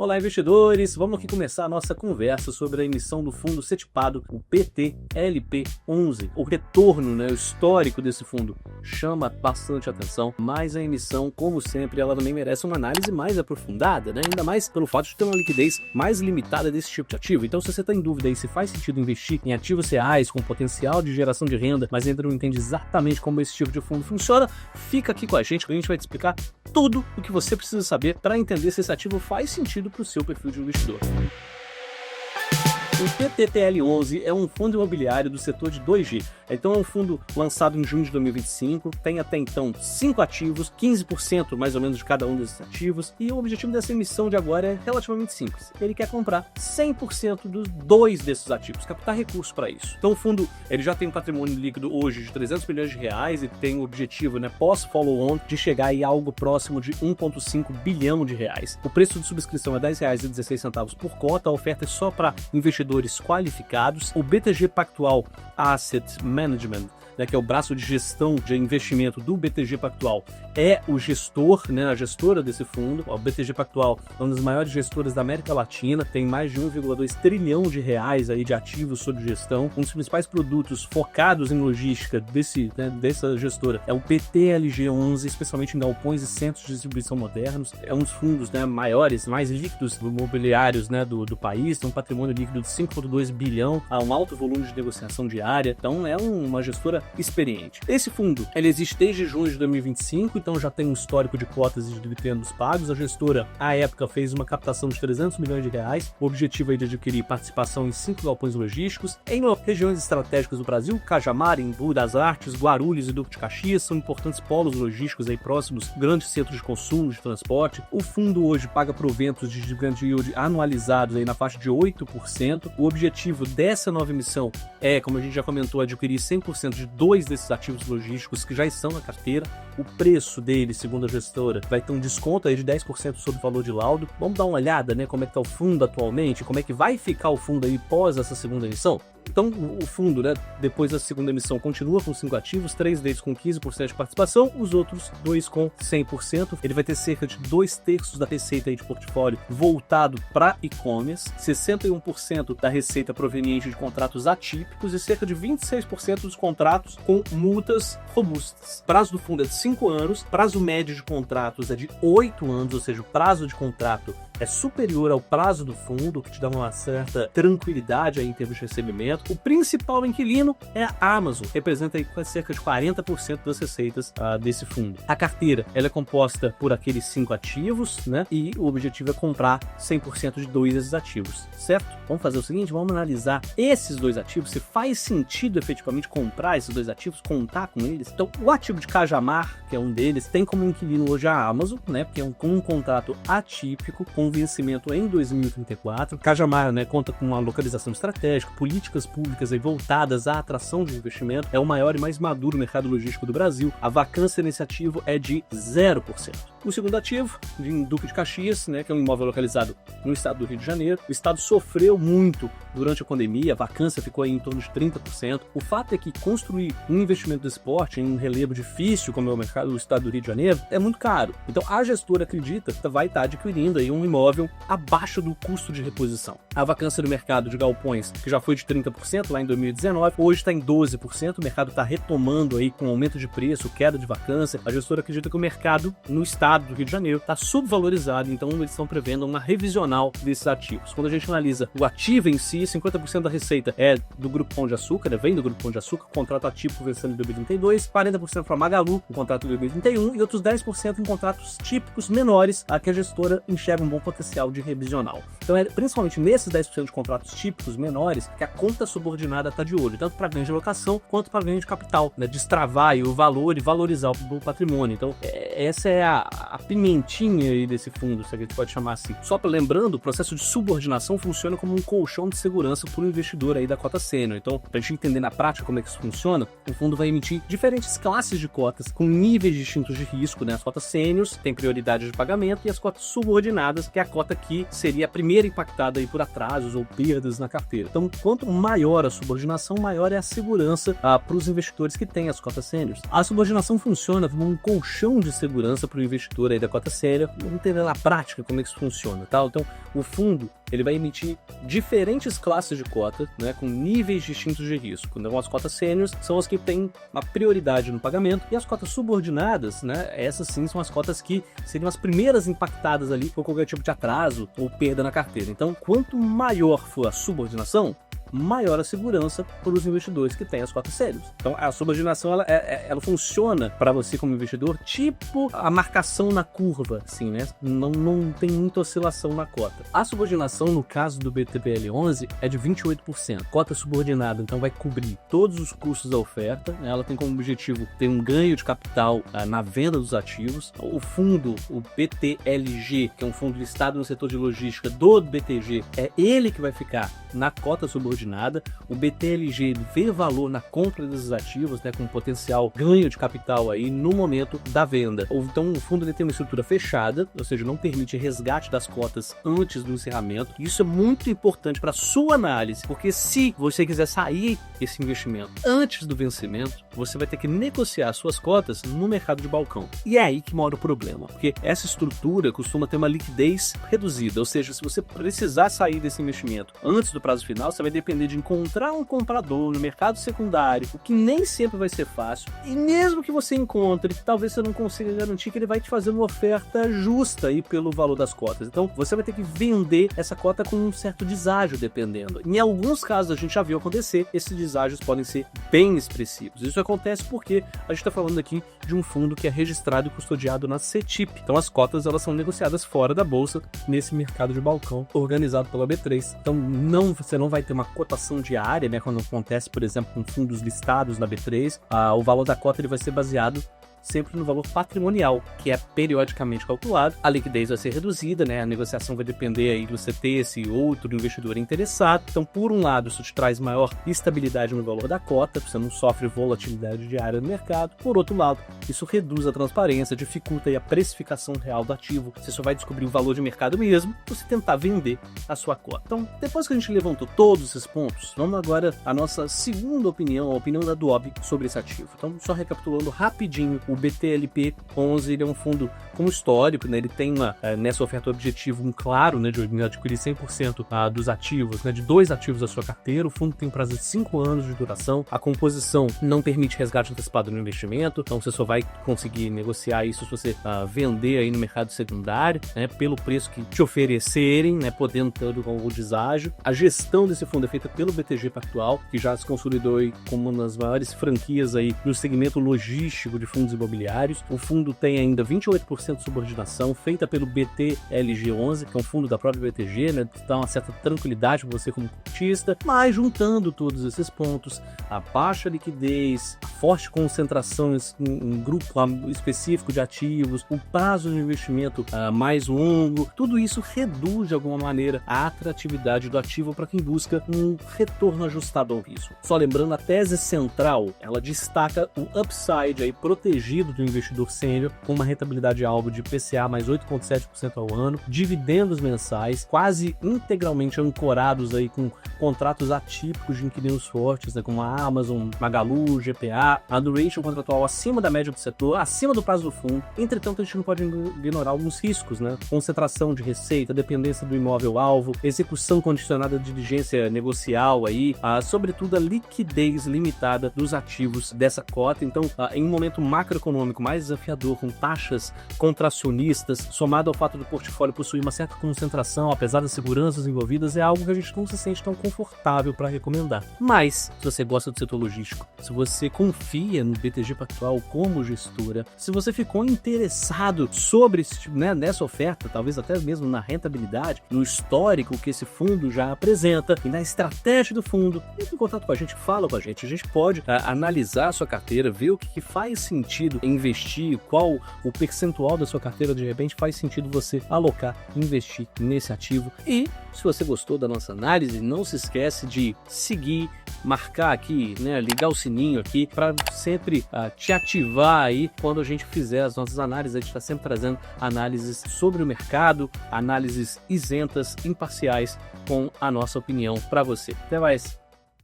Olá, investidores! Vamos aqui começar a nossa conversa sobre a emissão do fundo CETIPado, o PTLP11. O retorno, o histórico desse fundo chama bastante atenção, mas a emissão, como sempre, ela também merece uma análise mais aprofundada, ainda mais pelo fato de ter uma liquidez mais limitada desse tipo de ativo. Então, se você está em dúvida aí se faz sentido investir em ativos reais com potencial de geração de renda, mas ainda não entende exatamente como esse tipo de fundo funciona, fica aqui com a gente que a gente vai te explicar tudo o que você precisa saber para entender se esse ativo faz sentido para o seu perfil de investidor. O PTTL11 é um fundo imobiliário do setor de 2G. Então é um fundo lançado em junho de 2025, tem até então 5 ativos, 15% mais ou menos de cada um desses ativos, e o objetivo dessa emissão de agora é relativamente simples. Ele quer comprar 100% dos 2 desses ativos, captar recursos para isso. Então o fundo ele já tem um patrimônio líquido hoje de 300 milhões de reais e tem o objetivo, pós-follow-on, de chegar aí a algo próximo de 1,5 bilhão de reais. O preço de subscrição é R$ 10,16 por cota, a oferta é só para investidores qualificados. O BTG Pactual Asset Management, que é o braço de gestão de investimento do BTG Pactual, é o gestor, a gestora desse fundo. O BTG Pactual é uma das maiores gestoras da América Latina, tem mais de 1,2 trilhão de reais aí de ativos sob gestão. Um dos principais produtos focados em logística dessa gestora é o PTLG11, especialmente em galpões e centros de distribuição modernos. É um dos fundos maiores, mais líquidos imobiliários do país, tem um patrimônio líquido de 5,2 bilhão, há um alto volume de negociação diária, então é uma gestora experiente. Esse fundo, ele existe desde junho de 2025, então já tem um histórico de cotas e de dividendos pagos. A gestora, à época, fez uma captação de 300 milhões de reais. O objetivo é de adquirir participação em 5 galpões logísticos em regiões estratégicas do Brasil. Cajamar, Embu das Artes, Guarulhos e Duque de Caxias são importantes polos logísticos aí próximos, grandes centros de consumo, de transporte. O fundo hoje paga proventos de dividend yield anualizados aí na faixa de 8%. O objetivo dessa nova emissão é, como a gente já comentou, adquirir 100% de 2 desses ativos logísticos que já estão na carteira. O preço dele, segundo a gestora, vai ter um desconto aí de 10% sobre o valor de laudo. Vamos dar uma olhada, como é que está o fundo atualmente, como é que vai ficar o fundo aí pós essa segunda emissão? Então, o fundo, depois da segunda emissão, continua com 5 ativos, 3 deles com 15% de participação, os outros 2 com 100%. Ele vai ter cerca de 2/3 da receita aí de portfólio voltado para e-commerce, 61% da receita proveniente de contratos atípicos e cerca de 26% dos contratos com multas robustas. Prazo do fundo é de 5 anos, prazo médio de contratos é de 8 anos, ou seja, o prazo de contrato é superior ao prazo do fundo, o que te dá uma certa tranquilidade aí em termos de recebimento. O principal inquilino é a Amazon, representa aí cerca de 40% das receitas desse fundo. A carteira ela é composta por aqueles 5 ativos, e o objetivo é comprar 100% de 2 desses ativos, certo? Vamos fazer o seguinte, vamos analisar esses 2 ativos, se faz sentido efetivamente comprar esses 2 ativos, contar com eles. Então, o ativo de Cajamar, que é um deles, tem como inquilino hoje a Amazon, porque é um contrato atípico, com vencimento em 2034. Cajamar, conta com uma localização estratégica, políticas públicas aí voltadas à atração de investimento, é o maior e mais maduro mercado logístico do Brasil. A vacância nesse ativo é de 0%. O segundo ativo, em Duque de Caxias, que é um imóvel localizado no estado do Rio de Janeiro. O estado sofreu muito durante a pandemia, a vacância ficou aí em torno de 30%. O fato é que construir um investimento desse porte em um relevo difícil, como é o mercado do estado do Rio de Janeiro, é muito caro. Então a gestora acredita que vai estar adquirindo aí um imóvel abaixo do custo de reposição. A vacância do mercado de galpões, que já foi de 30% lá em 2019, hoje está em 12%. O mercado está retomando aí com aumento de preço, queda de vacância. A gestora acredita que o mercado no estado do Rio de Janeiro está subvalorizado, então eles estão prevendo uma revisional desses ativos. Quando a gente analisa o ativo em si, 50% da receita é do Grupo Pão de Açúcar, vem do Grupo Pão de Açúcar, contrato atípico vencendo em 2032, 40% para Magalu, o contrato de 2031, e outros 10% em contratos típicos menores, a que a gestora enxerga um bom potencial de revisional. Então é principalmente nesses 10% de contratos típicos menores que a conta subordinada está de olho, tanto para ganho de locação quanto para ganho de capital, destravar aí o valor e valorizar o patrimônio. Então essa é a pimentinha aí desse fundo, se a gente pode chamar assim. Só para lembrando, o processo de subordinação funciona como um colchão de segurança para o investidor aí da cota sênior. Então, para a gente entender na prática como é que isso funciona, o fundo vai emitir diferentes classes de cotas com níveis distintos de risco, As cotas sêniores têm prioridade de pagamento e as cotas subordinadas que é a cota que seria a primeira impactada aí por atrasos ou perdas na carteira. Então, quanto maior a subordinação, maior é a segurança para os investidores que têm as cotas sêniores. A subordinação funciona como um colchão de segurança para o investidor aí da cota sênior. Vamos entender na prática como é que isso funciona, tá? Então, o fundo ele vai emitir diferentes classes de cotas, né, com níveis distintos de risco. Então, as cotas sêniores são as que têm uma prioridade no pagamento, e as cotas subordinadas, né, essas sim são as cotas que seriam as primeiras impactadas ali por qualquer tipo de atraso ou perda na carteira. Então, quanto maior for a subordinação, maior a segurança para os investidores que têm as cotas sêniores. Então, a subordinação ela funciona para você como investidor tipo a marcação na curva, assim, né? Não tem muita oscilação na cota. A subordinação, no caso do BTPL11, é de 28%. Cota subordinada, então, vai cobrir todos os custos da oferta, né? Ela tem como objetivo ter um ganho de capital na venda dos ativos. O fundo, o BTLG, que é um fundo listado no setor de logística do BTG, é ele que vai ficar na cota subordinada. O BTLG vê valor na compra desses ativos, né, com potencial ganho de capital aí no momento da venda. Então o fundo ele tem uma estrutura fechada, ou seja, não permite resgate das cotas antes do encerramento. Isso é muito importante para a sua análise, porque se você quiser sair desse investimento antes do vencimento, você vai ter que negociar suas cotas no mercado de balcão. E é aí que mora o problema, porque essa estrutura costuma ter uma liquidez reduzida, ou seja, se você precisar sair desse investimento antes do prazo final, você vai depender de encontrar um comprador no mercado secundário, o que nem sempre vai ser fácil, e mesmo que você encontre, talvez você não consiga garantir que ele vai te fazer uma oferta justa aí pelo valor das cotas. Então você vai ter que vender essa cota com um certo deságio, dependendo. Em alguns casos a gente já viu acontecer, esses deságios podem ser bem expressivos. Isso acontece porque a gente está falando aqui de um fundo que é registrado e custodiado na CETIP. Então as cotas elas são negociadas fora da bolsa, nesse mercado de balcão organizado pela B3. Então você não vai ter uma cotação diária, né, quando acontece, por exemplo, com fundos listados na B3, o valor da cota ele vai ser baseado sempre no valor patrimonial, que é periodicamente calculado. A liquidez vai ser reduzida, né? A negociação vai depender aí de você ter esse outro investidor interessado. Então, por um lado, isso te traz maior estabilidade no valor da cota, você não sofre volatilidade diária no mercado. Por outro lado, isso reduz a transparência, dificulta aí a precificação real do ativo. Você só vai descobrir o valor de mercado mesmo se você tentar vender a sua cota. Então, depois que a gente levantou todos esses pontos, vamos agora à nossa segunda opinião, a opinião da Duob sobre esse ativo. Então, só recapitulando rapidinho, o BTLP11 ele é um fundo como histórico, né? Ele tem nessa oferta objetivo claro, né, de adquirir 100% dos ativos, né, de 2 ativos da sua carteira. O fundo tem um prazo de 5 anos de duração. A composição não permite resgate antecipado no investimento, então você só vai conseguir negociar isso se você vender aí no mercado secundário, né, pelo preço que te oferecerem, né, podendo ter o deságio. A gestão desse fundo é feita pelo BTG Pactual, que já se consolidou aí como uma das maiores franquias aí no segmento logístico de fundos imobiliários. O fundo tem ainda 28% de subordinação, feita pelo BTLG11, que é um fundo da própria BTG, né, que dá uma certa tranquilidade para você como cotista, mas juntando todos esses pontos, a baixa liquidez, a forte concentração em grupo específico de ativos, o prazo de investimento mais longo, tudo isso reduz de alguma maneira a atratividade do ativo para quem busca um retorno ajustado ao risco. Só lembrando, a tese central, ela destaca o upside aí protegido do investidor sênior, com uma rentabilidade alvo de IPCA mais 8,7% ao ano, dividendos mensais, quase integralmente ancorados aí com contratos atípicos de inquilinos fortes, né, como a Amazon, Magalu, GPA, a duration contratual acima da média do setor, acima do prazo do fundo. Entretanto, a gente não pode ignorar alguns riscos, né? Concentração de receita, dependência do imóvel-alvo, execução condicionada de diligência negocial aí, sobretudo a liquidez limitada dos ativos dessa cota. Então, em um momento macroeconômico mais desafiador, com taxas contracionistas, somado ao fato do portfólio possuir uma certa concentração, apesar das seguranças envolvidas, é algo que a gente não se sente tão confortável para recomendar. Mas, se você gosta do setor logístico, se você confia no BTG Pactual como gestora, se você ficou interessado sobre nessa oferta, talvez até mesmo na rentabilidade, no histórico que esse fundo já apresenta e na estratégia do fundo, entre em contato com a gente, fala com a gente pode analisar a sua carteira, ver o que faz sentido sentido investir, qual o percentual da sua carteira de repente faz sentido você alocar, investir nesse ativo. E se você gostou da nossa análise, não se esquece de seguir, marcar aqui, né, ligar o sininho aqui para sempre te ativar aí quando a gente fizer as nossas análises. A gente está sempre trazendo análises sobre o mercado, análises isentas, imparciais, com a nossa opinião para você. Até mais!